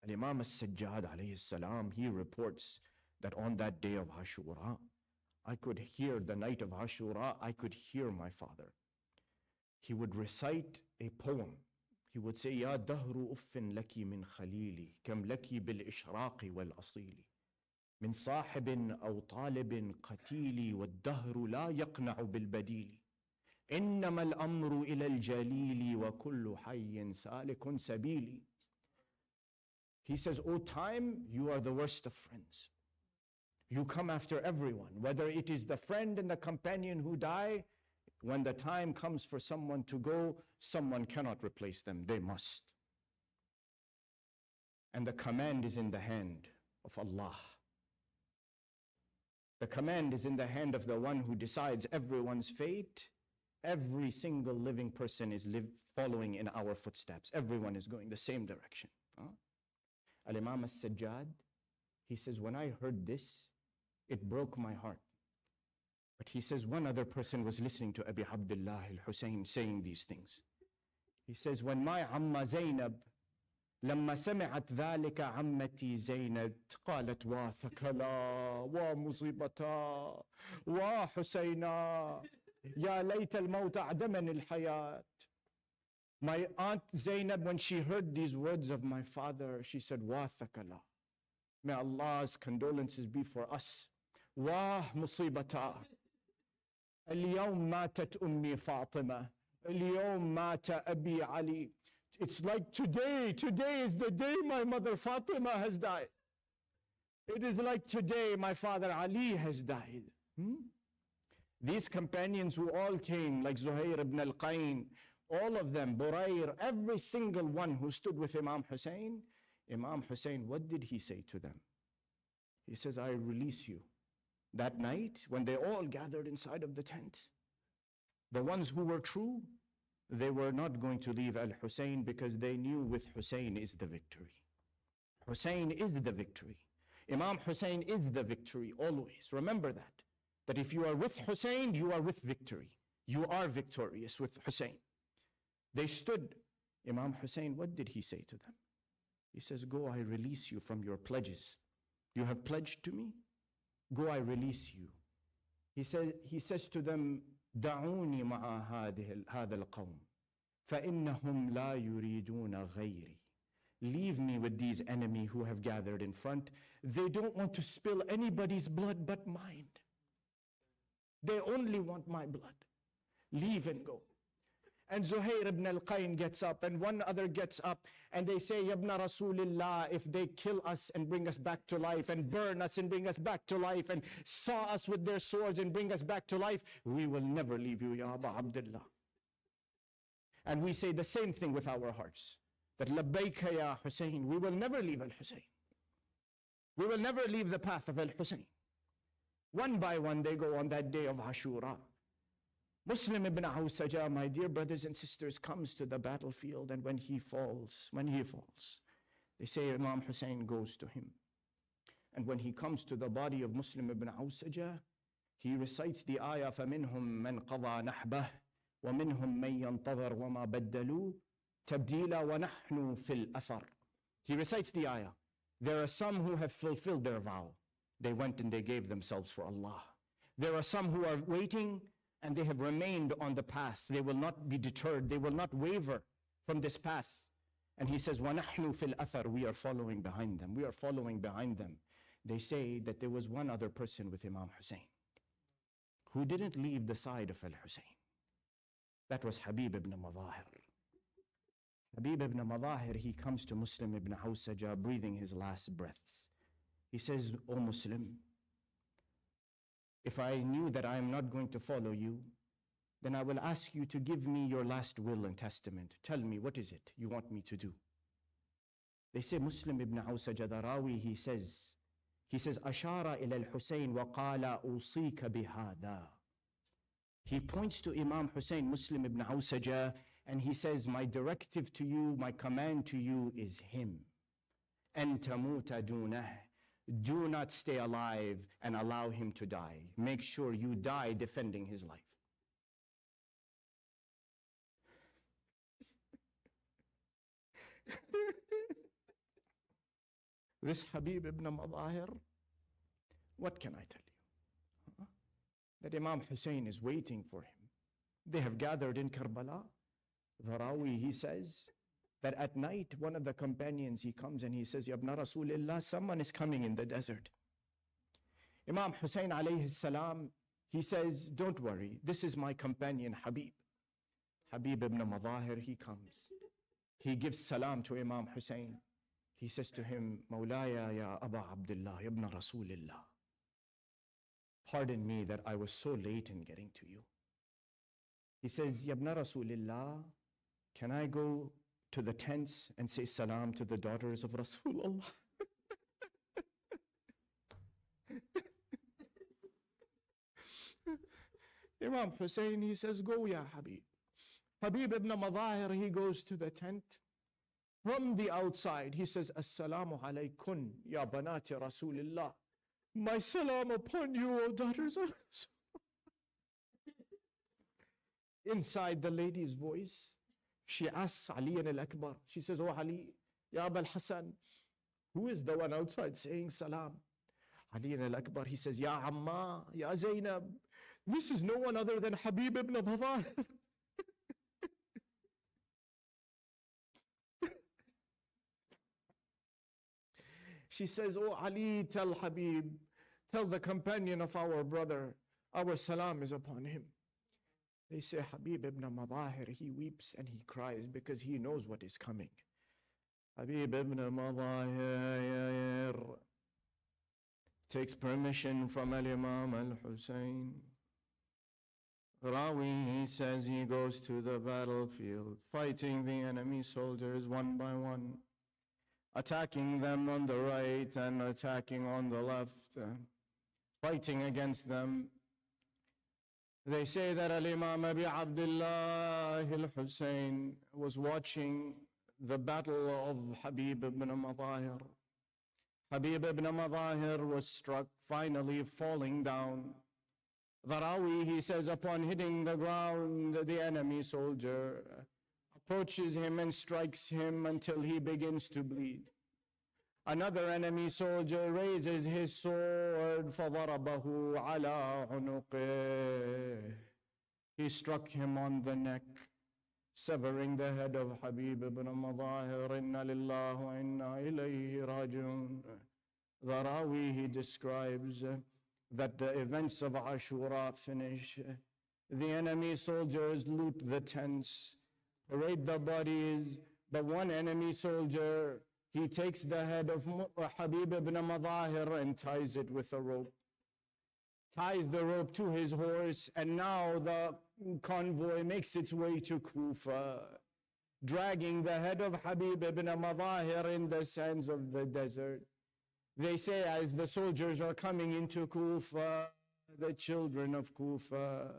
Imam al-Sajjad alayhi salam, he reports that on that day of Ashura, I could hear the night of Ashura, I could hear my father. He would recite a poem. He would say, Ya dahru uffin laki min khalili, kam laki bil ishraqi wal asili. من صاحب أو طالب قتيل والدهر لا يقنع بالبديل إنما الأمر إلى الجليل وكل حي سالك سبيلي. He says, O time, you are the worst of friends. You come after everyone, whether it is the friend and the companion who die. When the time comes for someone to go, someone cannot replace them. They must. And the command is in the hand of Allah. The command is in the hand of the one who decides everyone's fate. Every single living person is following in our footsteps. Everyone is going the same direction. Al-Imam al-Sajjad, he says, when I heard this, it broke my heart. But he says, one other person was listening to Abi Abdullah al-Hussein saying these things. He says, when my Amma Zainab, لما سمعت ذلك عمتي زينب قالت وثكلا ومصيبتا وحسينا يا ليت الموت أعدمني الحياة. My aunt Zainab, when she heard these words of my father, she said, وثكلا. May Allah's condolences be for us. ومصيبتا. اليوم ماتت أمي فاطمة. اليوم مات أبي علي. It's like today is the day my mother Fatima has died. It is like today my father Ali has died. These companions who all came, like Zuhair ibn al-Qayn, all of them, Burayr, every single one who stood with Imam Hussein, what did he say to them? He says, I release you. That night, when they all gathered inside of the tent, the ones who were true, they were not going to leave Al-Hussein because they knew with Hussein is the victory. Hussein is the victory. Imam Hussein is the victory always. Remember that if you are with Hussein, you are with victory. You are victorious with Hussein. They stood. Imam Hussein, what did he say to them? He says, go, I release you from your pledges. You have pledged to me? Go, I release you. He says to them, دعوني مع هذا القوم فإنهم لا يريدون غيري. Leave me with these enemies who have gathered in front. They don't want to spill anybody's blood but mine. They only want my blood. Leave and go. And Zuhair ibn al-Qayn gets up, and one other gets up, and they say, Yabna Rasulillah, if they kill us and bring us back to life, and burn us and bring us back to life, and saw us with their swords and bring us back to life, we will never leave you, Ya Aba Abdullah. And we say the same thing with our hearts, that Labbayka Ya Hussein, we will never leave Al-Hussein. We will never leave the path of Al-Hussein. One by one they go on that day of Ashura. Muslim ibn Awsaja, my dear brothers and sisters, comes to the battlefield, and when he falls, they say Imam Hussein goes to him. And when he comes to the body of Muslim ibn Awsaja, he recites the ayah, فَمِنْهُمْ مَنْ قَضَى نَحْبَهُ وَمِنْهُمْ مَنْ يَنْتَظَرْ وَمَا بَدَّلُوا تَبْدِيلًا وَنَحْنُ فِي الْأَثَرِ. He recites the ayah. There are some who have fulfilled their vow. They went and they gave themselves for Allah. There are some who are waiting, and they have remained on the path. They will not be deterred. They will not waver from this path. And he says, وَنَحْنُ فِي الْأَثَرِ. We are following behind them. We are following behind them. They say that there was one other person with Imam Hussein who didn't leave the side of Al-Hussein. That was Habib ibn Madahir. Habib ibn Madahir, he comes to Muslim ibn Awsaja breathing his last breaths. He says, O Muslim, if I knew that I am not going to follow you, then I will ask you to give me your last will and testament. Tell me, what is it you want me to do? They say, Muslim ibn Awsaja Darawi, he says, Ashara ila al-Husayn wa qala usika bihada. He points to Imam Hussein, Muslim ibn Awsaja, and he says, my directive to you, my command to you is him. أن تموت دونه. Do not stay alive and allow him to die. Make sure you die defending his life. This Habib ibn Madahir, What can I tell you? That Imam Hussein is waiting for him. They have gathered in Karbala. The Rawi, he says that at night, one of the companions, he comes and he says, Ya ibn Rasulillah, someone is coming in the desert. Imam Hussein alayhi salam, he says, don't worry, this is my companion Habib. Habib ibn Madahir, he comes. He gives salam to Imam Hussein. He says to him, Mawlaya ya Aba Abdullah ibn Rasulillah. Pardon me that I was so late in getting to you. He says, Ya ibn Rasulillah, can I go to the tents and say salam to the daughters of Rasulullah? Imam Hussein, he says, go ya Habib. Habib ibn Madahir, he goes to the tent. From the outside, he says, Assalamu alaykum, ya banati Rasulillah. My salam upon you, O daughters of Rasulullah. Inside the lady's voice, she asks Ali al-Akbar. She says, Oh Ali, Ya Abul Hasan, who is the one outside saying salam? Ali al-Akbar, he says, Ya Amma, Ya Zainab, this is no one other than Habib ibn Madahir. She says, Oh Ali, tell Habib, tell the companion of our brother, our salam is upon him. They say, Habib ibn Madahir, he weeps and he cries because he knows what is coming. Habib ibn Madahir takes permission from Al-Imam Al-Hussein. Rawi, he says he goes to the battlefield, fighting the enemy soldiers one by one, attacking them on the right and attacking on the left, fighting against them. They say that Al-Imam Abi Abdullah Al-Hussein was watching the battle of Habib ibn Madahir. Habib ibn Madahir was struck, finally falling down. The Rawi, he says, upon hitting the ground, the enemy soldier approaches him and strikes him until he begins to bleed. Another enemy soldier raises his sword, فَضَرَبَهُ عَلَى عُنُقِهِ. He struck him on the neck, severing the head of Habib ibn Madahir. Inna lillahi wa inna ilayhi raji'un. The Rawi, he describes that the events of Ashura finish. The enemy soldiers loot the tents, parade the bodies, but one enemy soldier, he takes the head of Habib ibn Madahir and ties it with a rope. Ties the rope to his horse, and now the convoy makes its way to Kufa, dragging the head of Habib ibn Madahir in the sands of the desert. They say as the soldiers are coming into Kufa, the children of Kufa,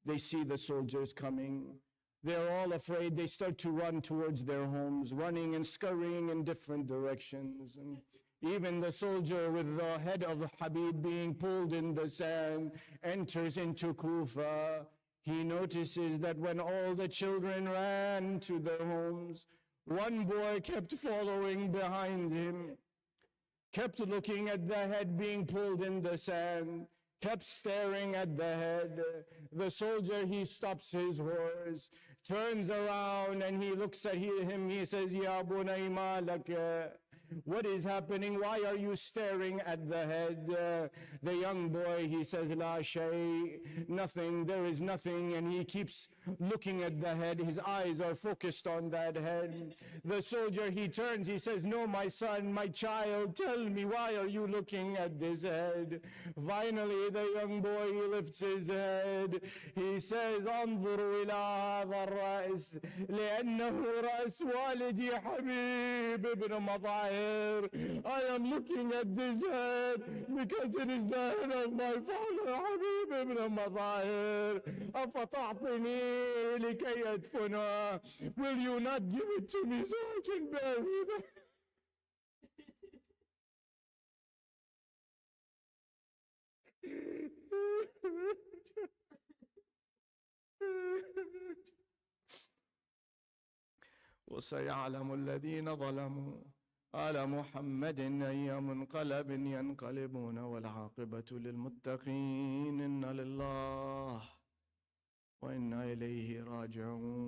they see the soldiers coming. They're all afraid. They start to run towards their homes, running and scurrying in different directions. And even the soldier with the head of Habib being pulled in the sand enters into Kufa. He notices that when all the children ran to their homes, one boy kept following behind him, kept looking at the head being pulled in the sand, kept staring at the head. The soldier, he stops his horse, turns around, and he looks at him. He says, Ya bunay ma laka. What is happening? Why are you staring at the head? The young boy, he says, La shay, nothing, there is nothing. And he keeps looking at the head. His eyes are focused on that head. The soldier, he turns, he says, No, my son, my child, tell me, why are you looking at this head? Finally, the young boy, he lifts his head. He says, انظروا إلى هذا الرأس لأنه رأس والدي حبيب ابن مضاهر. I am looking at this head because it is the head of my father Habib ibn Madahir. أفتعطني لكي أدفنه. Will you not give it to me so I can bury them? وسيعلم الذين ظلموا على محمد أي منقلب ينقلبون والعاقبة للمتقين إنا لله وإنا إليه راجعون.